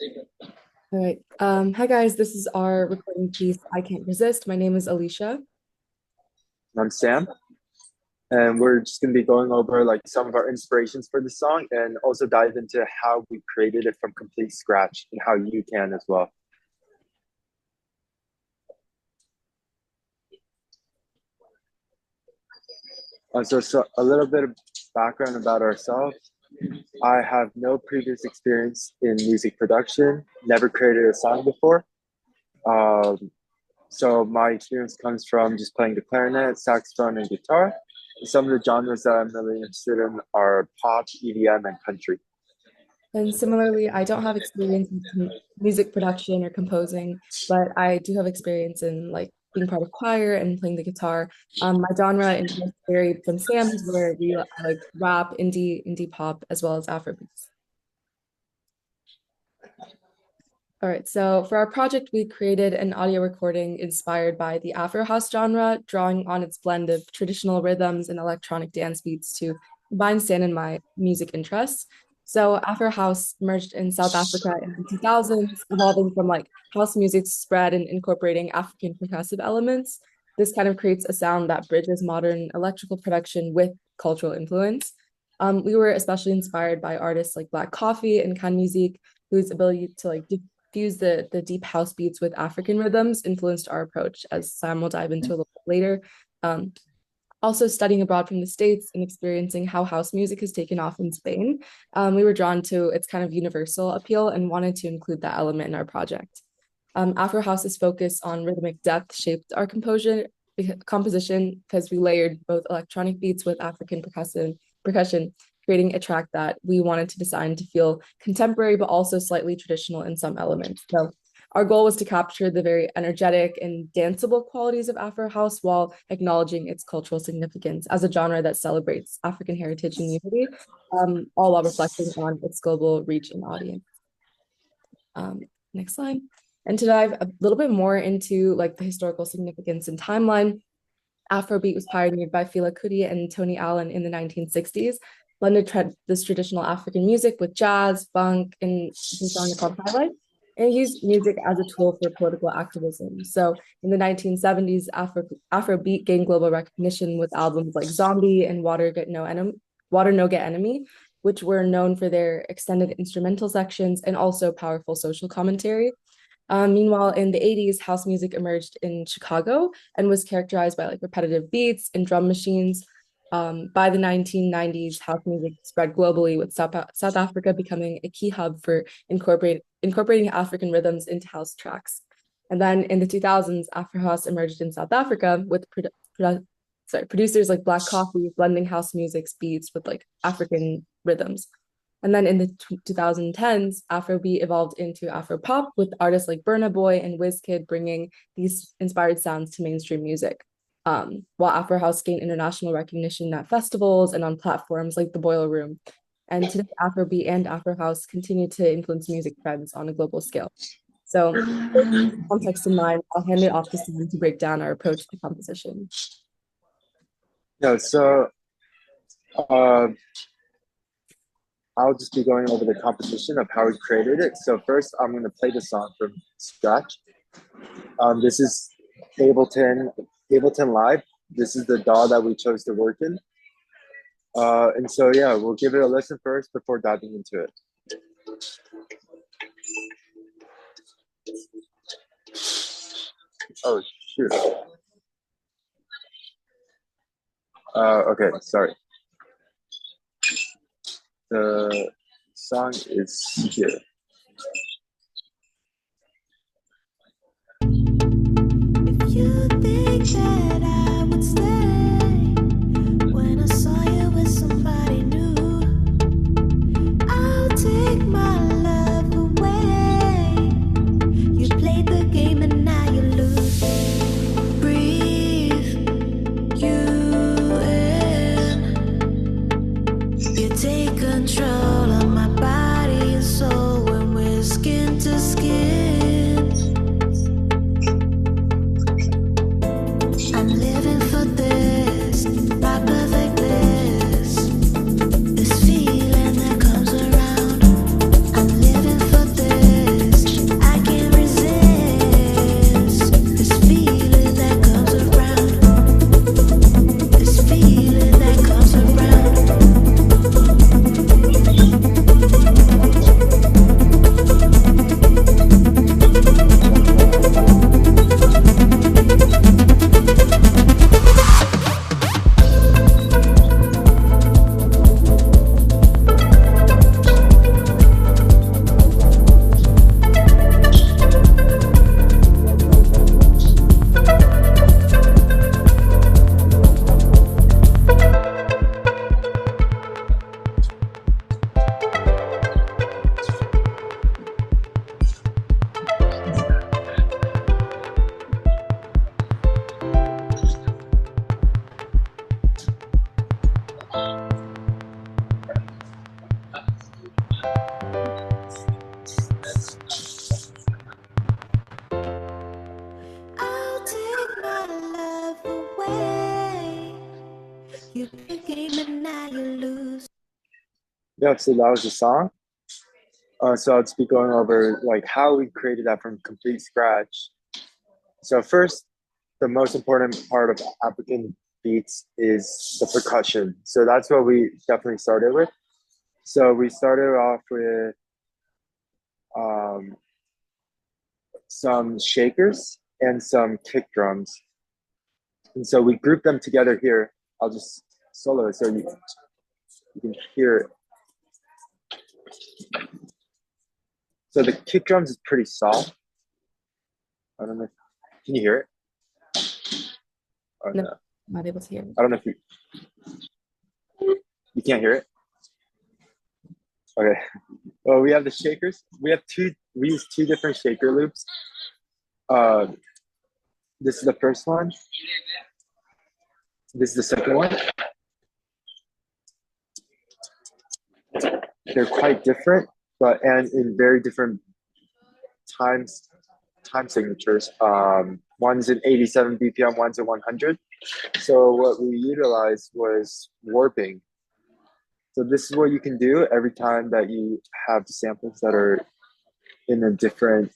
All right. Hi guys, this is our recording piece, I Can't Resist. My name is Alicia. I'm Sam, and we're just going to be going over like some of our inspirations for the song and also dive into how we created it from complete scratch and how you can as well. So a little bit of background about ourselves. I have no previous experience in music production, never created a song before. Um, so my experience comes from just playing the clarinet, saxophone, and guitar. Some of the genres that I'm really interested in are pop, EDM, and country. And similarly, I don't have experience in music production or composing, but I do have experience in like being part of choir and playing the guitar. My genre interests vary from Sam's, where I like rap, indie pop, as well as Afrobeats. All right, so for our project, we created an audio recording inspired by the Afro house genre, drawing on its blend of traditional rhythms and electronic dance beats to combine Stan and my music interests. So Afro house emerged in South Africa in the 2000s, evolving from like house music spread and incorporating African percussive elements. This kind of creates a sound that bridges modern electrical production with cultural influence. We were especially inspired by artists like Black Coffee and Can Music, whose ability to like fuse the deep house beats with African rhythms influenced our approach, as Sam will dive into a little bit later. Um, Also, studying abroad from the States and experiencing how house music has taken off in Spain, we were drawn to its kind of universal appeal and wanted to include that element in our project. Afro House's focus on rhythmic depth shaped our composition because we layered both electronic beats with African percussion, creating a track that we wanted to design to feel contemporary but also slightly traditional in some elements. So our goal was to capture the very energetic and danceable qualities of Afro House while acknowledging its cultural significance as a genre that celebrates African heritage and unity, all while reflecting on its global reach and audience. Next slide. And to dive a little bit more into like the historical significance and timeline, Afrobeat was pioneered by Fela Kuti and Tony Allen in the 1960s, blended this traditional African music with jazz, funk, and a song called Highlight, and used music as a tool for political activism. So in the 1970s, Afrobeat gained global recognition with albums like Zombie and Water No Get Enemy, which were known for their extended instrumental sections and also powerful social commentary. Meanwhile, in the 80s, house music emerged in Chicago and was characterized by like repetitive beats and drum machines. By the 1990s, house music spread globally, with South Africa becoming a key hub for incorporating African rhythms into house tracks. And then in the 2000s, Afro House emerged in South Africa with producers like Black Coffee blending house music's beats with like African rhythms. And then in the 2010s, Afrobeat evolved into Afropop with artists like Burna Boy and Wizkid bringing these inspired sounds to mainstream music. While Afro House gained international recognition at festivals and on platforms like the Boiler Room. And today, Afrobeat and Afro House continue to influence music trends on a global scale. So, with context in mind, I'll hand it off to Sam to break down our approach to composition. Yeah, so uh, I'll just be going over the composition of how we created it. So first, I'm going to play the song from scratch. This is Ableton Live. This is the DAW that we chose to work in. And so, yeah, we'll give it a listen first before diving into it. Oh, shoot. Okay, sorry. The song is here. If you think that I would stay when I saw you with somebody new, I'll take my love away. You played the game and now you lose. Breathe you in. You take control of my body and soul when we're scared. Yeah, so that was the song. So I'd be going over like how we created that from complete scratch. So first, the most important part of African beats is the percussion. So that's what we definitely started with. So we started off with um, some shakers and some kick drums. And so we grouped them together here. I'll just solo it so you can hear it. So the kick drums is pretty soft. I don't know. Can you hear it? Oh, No, no. I'm not able to hear. I don't know if you can't hear it. Okay. Well, we have the shakers. We use two different shaker loops. Uh, this is the first one. This is the second one. They're quite different, and in very different time signatures. One's in 87 BPM, one's in 100. So what we utilized was warping. So this is what you can do every time that you have samples that are in a different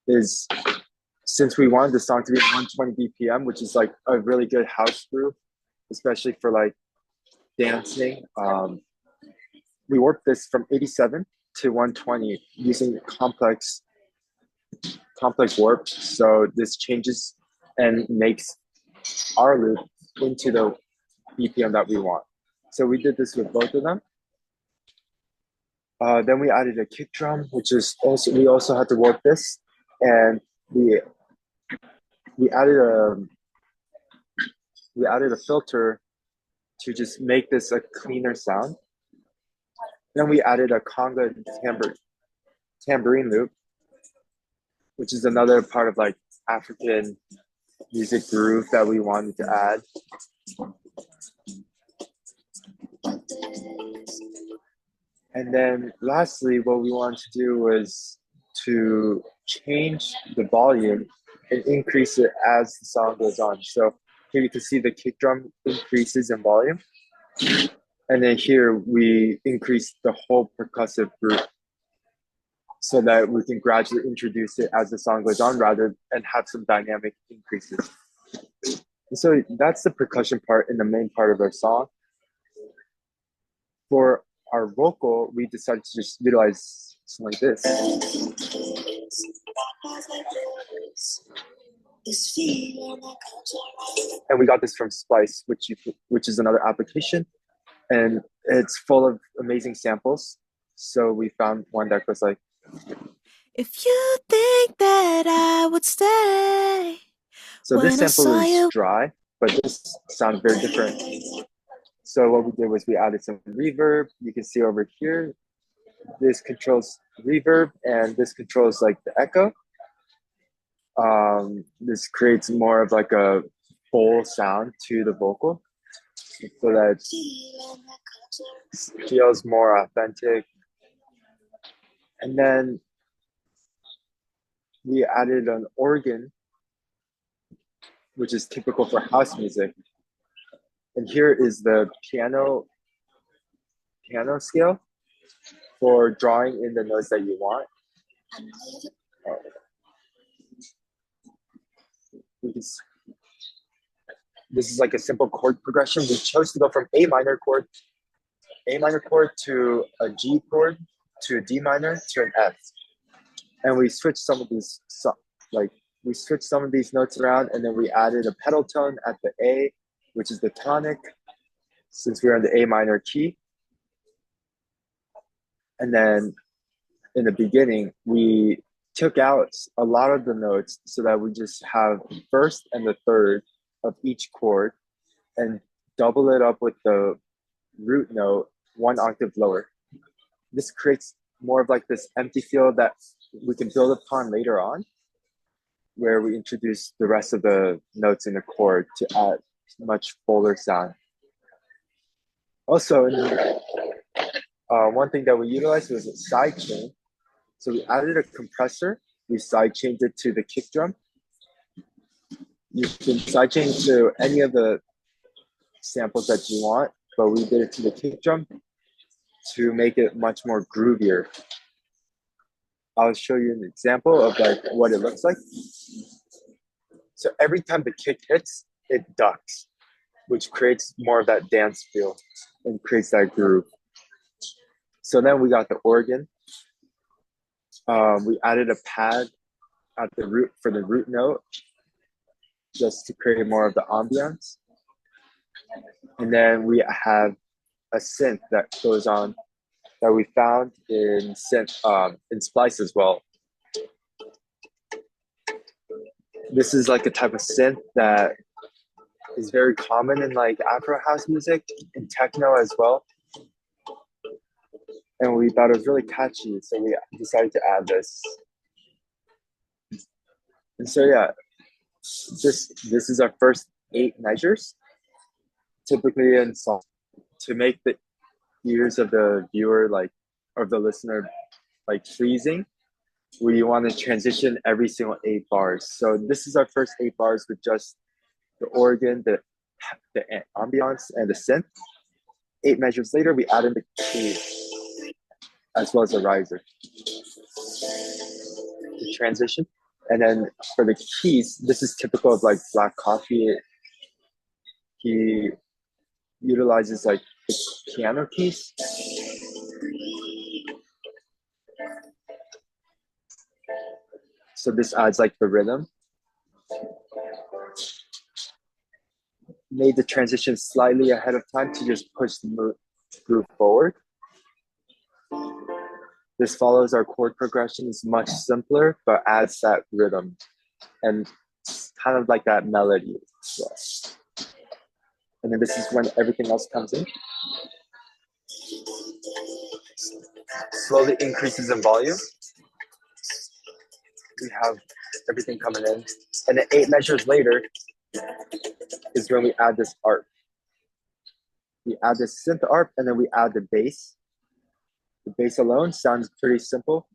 is since we wanted the song to be 120 BPM, which is like a really good house groove, especially for like dancing. We warped this from 87 to 120 using complex warp. So this changes and makes our loop into the BPM that we want. So we did this with both of them. Then we added a kick drum, which is also we also had to warp this, and we added a filter to just make this a cleaner sound. Then we added a conga tambourine loop, which is another part of like African music groove that we wanted to add. And then lastly, what we wanted to do was to change the volume and increase it as the song goes on. So here you can see the kick drum increases in volume. And then here we increase the whole percussive group so that we can gradually introduce it as the song goes on and have some dynamic increases. And so that's the percussion part in the main part of our song. For our vocal, we decided to just utilize something like this. And we got this from Splice, which is another application, and it's full of amazing samples. So we found one that goes like, if you think that I would stay. So this sample is dry, but this sounds very different. So what we did was we added some reverb. You can see over here, this controls reverb and this controls like the echo. This creates more of like a full sound to the vocal so that it feels more authentic. And then we added an organ, which is typical for house music. And here is the piano scale for drawing in the notes that you want. This is like a simple chord progression. We chose to go from A minor chord to a G chord to a D minor to an F. And we switched some of these notes around, and then we added a pedal tone at the A, which is the tonic, since we're in the A minor key. And then in the beginning, we took out a lot of the notes so that we just have the first and the third of each chord and double it up with the root note 1 octave lower. This creates more of like this empty feel that we can build upon later on, where we introduce the rest of the notes in the chord to add much fuller sound. Also, one thing that we utilized was a sidechain. So we added a compressor. We sidechained it to the kick drum. You can sidechain to any of the samples that you want, but we did it to the kick drum to make it much more groovier. I'll show you an example of like what it looks like. So every time the kick hits, it ducks, which creates more of that dance feel and creates that groove. So then we got the organ. We added a pad at the root for the root note, just to create more of the ambiance. And then we have a synth that goes on that we found in Splice as well. This is like a type of synth that is very common in like Afro house music and techno as well. And we thought it was really catchy, so we decided to add this. And so yeah, this is our first 8 measures. Typically in song, to make the ears of the viewer like or the listener like pleasing, we want to transition every single 8 bars. So this is our first 8 bars with just the organ, the ambiance, and the synth. 8 measures later, we add in the key as well as the riser. The transition. And then for the keys, this is typical of like Black Coffee. He utilizes like the piano keys. So this adds like the rhythm. Made the transition slightly ahead of time to just push the groove forward. This follows our chord progression. It's much simpler, but adds that rhythm and kind of like that melody as well. And then this is when everything else comes in. Slowly increases in volume. We have everything coming in. And then 8 measures later is when we add this ARP. We add this synth ARP, and then we add the bass. The bass alone sounds pretty simple.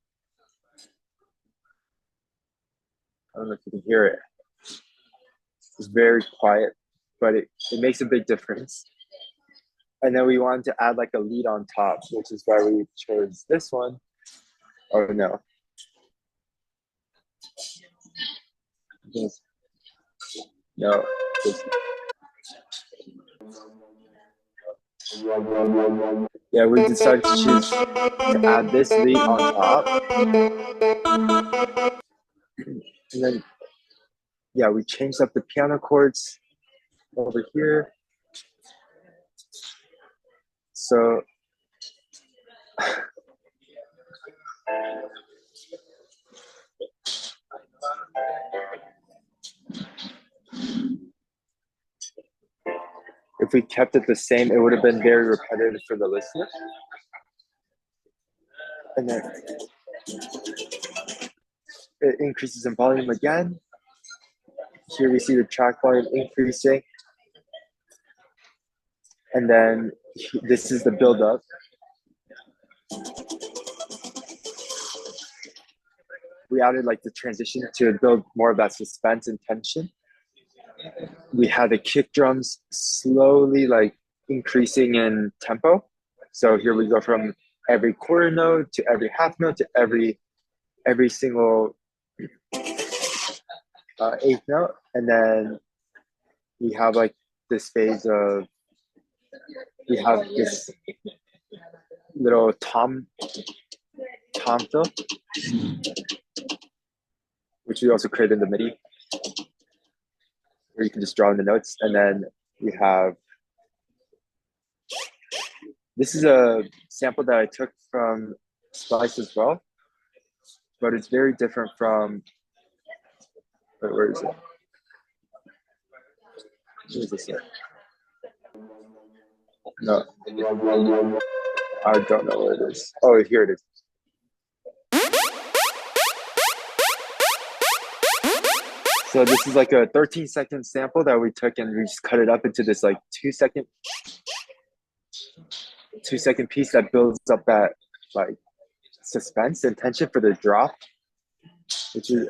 I don't know if you can hear it. It's very quiet, but it makes a big difference. And then we wanted to add like a lead on top, which is why we chose this one. Oh no. No. Yeah, we decided to choose to add this lead on top. And then, yeah, we changed up the piano chords over here. So if we kept it the same, it would have been very repetitive for the listener. And then it increases in volume again. Here we see the track volume increasing. And then this is the build up. We added like the transition to build more of that suspense and tension. We had the kick drums slowly like increasing in tempo. So here we go from every quarter note to every half note to every single 8th note. And then we have like this phase of, we have this little tom fill, which we also created in the MIDI, where you can just draw in the notes. And then we have, this is a sample that I took from Splice as well, but it's very different from, where is it? Where is this here? No, I don't know where it is. Oh, here it is. So this is like a 13-second sample that we took and we just cut it up into this like 2-second piece that builds up that like suspense and tension for the drop, which is,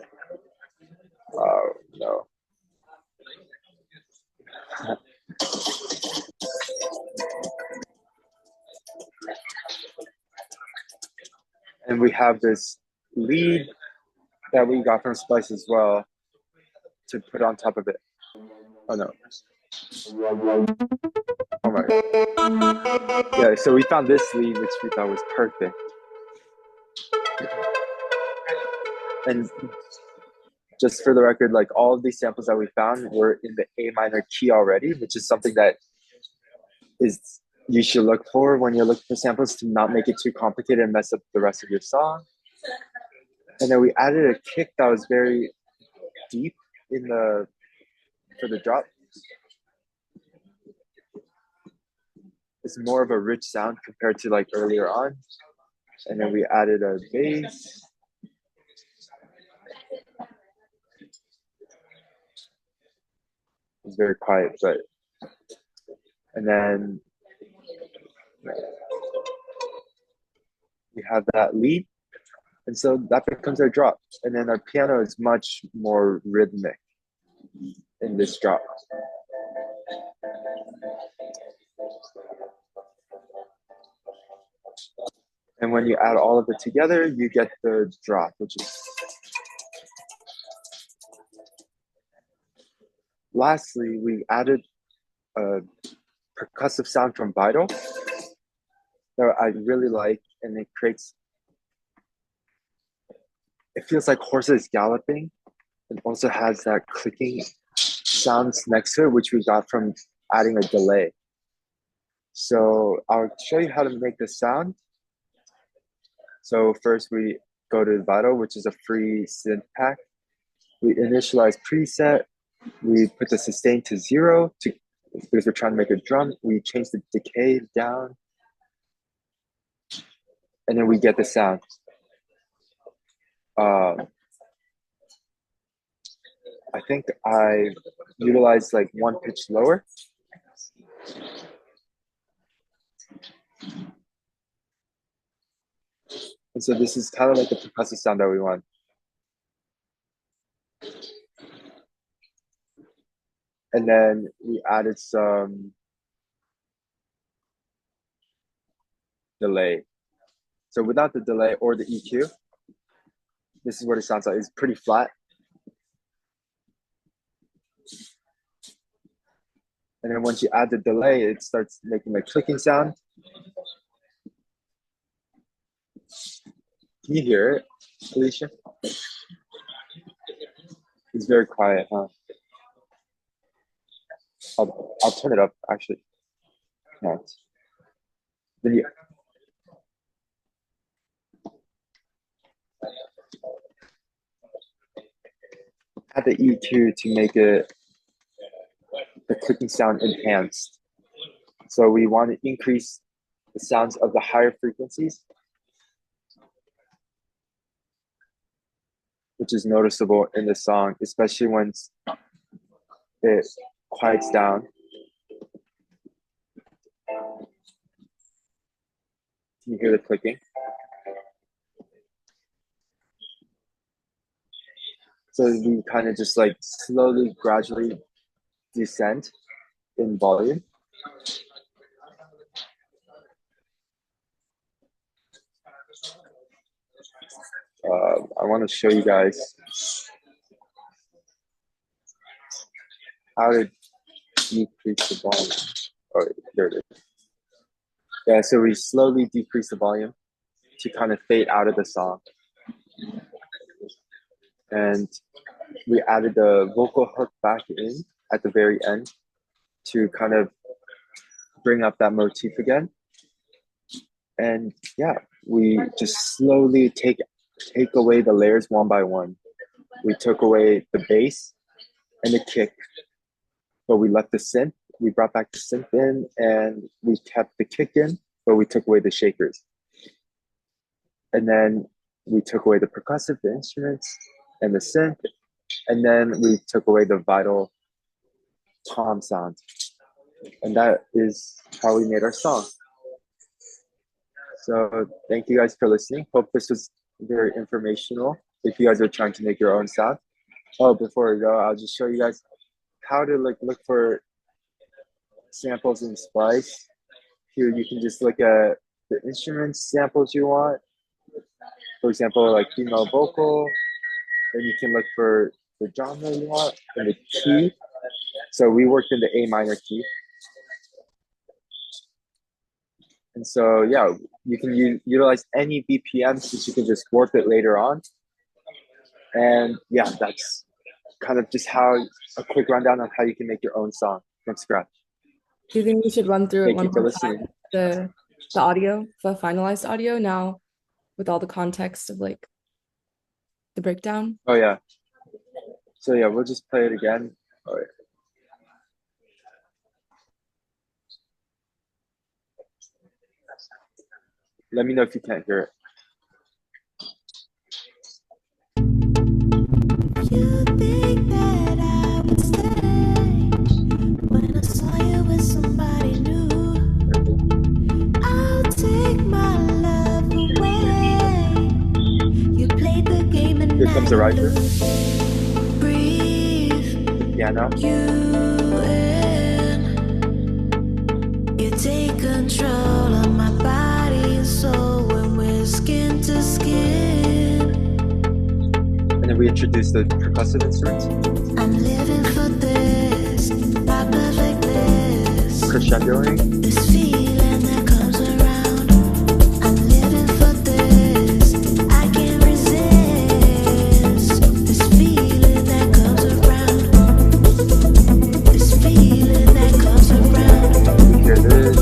oh no. And we have this lead that we got from Splice as well to put on top of it. Oh no. Oh my God. Yeah, so we found this lead, which we thought was perfect. And just for the record, like all of these samples that we found were in the A minor key already, which is something that is you should look for when you're looking for samples, to not make it too complicated and mess up the rest of your song. And then we added a kick that was very deep in the for the drop. It's more of a rich sound compared to like earlier on. And then we added a bass. It's very quiet, but and then we have that lead, and so that becomes our drop. And then our piano is much more rhythmic in this drop. And when you add all of it together, you get the drop, which is. Lastly, we added a percussive sound from Vital that I really like, and it feels like horses galloping, and also has that clicking sounds next to it, which we got from adding a delay. So I'll show you how to make this sound. So first we go to Vital, which is a free synth pack. We initialize preset. We put the sustain to 0 because we're trying to make a drum. We change the decay down, and then we get the sound. I think I utilized like one pitch lower. And so this is kind of like the percussive sound that we want. And then we added some delay. So without the delay or the EQ, this is what it sounds like. It's pretty flat. And then once you add the delay, it starts making a clicking sound. Can you hear it, Alisha? It's very quiet, huh? I'll turn it up, actually. No. Then you add the EQ to make it the clicking sound enhanced. So we want to increase the sounds of the higher frequencies, which is noticeable in the song, especially when it quiets down. Can you hear the clicking? So we kind of just like slowly, gradually descend in volume. I want to show you guys how to decrease the volume. Oh, there it is. Yeah, so we slowly decrease the volume to kind of fade out of the song. And we added the vocal hook back in at the very end to kind of bring up that motif again. And yeah, we just slowly take away the layers one by one. We took away the bass and the kick, but we left the synth. We brought back the synth in, and we kept the kick in, but we took away the shakers. And then we took away the percussive, the instruments, and the synth, and then we took away the Vital tom sound. And that is how we made our song. So thank you guys for listening. Hope this was very informational if you guys are trying to make your own sound. Oh, before we go, I'll just show you guys how to look for samples in Splice. Here you can just look at the instrument samples you want, For example, like female vocal, then you can look for the genre you want and the key. So we worked in the A minor key. And so, yeah, you can utilize any BPM since you can just warp it later on. And yeah, that's kind of just how a quick rundown on how you can make your own song from scratch. Do you think we should run through it Thank one you for more listening. time, the audio, the finalized audio now with all the context of like the breakdown? Oh, yeah. So, yeah, we'll just play it again. All right. Let me know if you can't hear it. You think that I would stay when I saw you with somebody new? I'll take my love away. You played the game and Here now comes the you riser, lose. Breathe the piano. you in. You take control of my body and soul when we're skin to skin. And then we introduce the percussive instruments. I'm living for this, problems like this. Crescendoing. This feeling that comes around. I'm living for this, I can't resist. This feeling that comes around. This feeling that comes around. We hear this.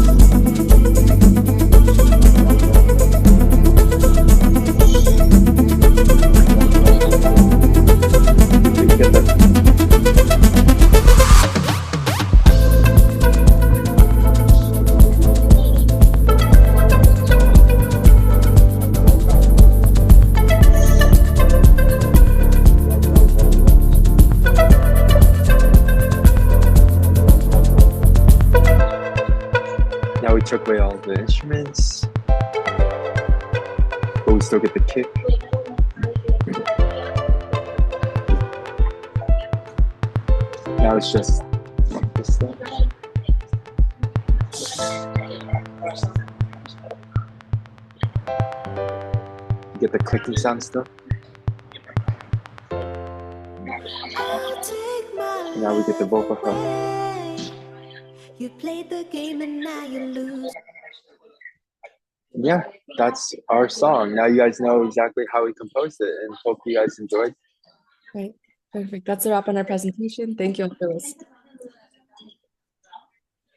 We get the Now we took away all the instruments, but we still get the kick. Now it's just this stuff. You get the clicking sound still. Now we get the vocal fill. You played the game and now you lose. Yeah, that's our song. Now you guys know exactly how we composed it, and hope you guys enjoyed. Right. Perfect. That's a wrap on our presentation. Thank you all for listening.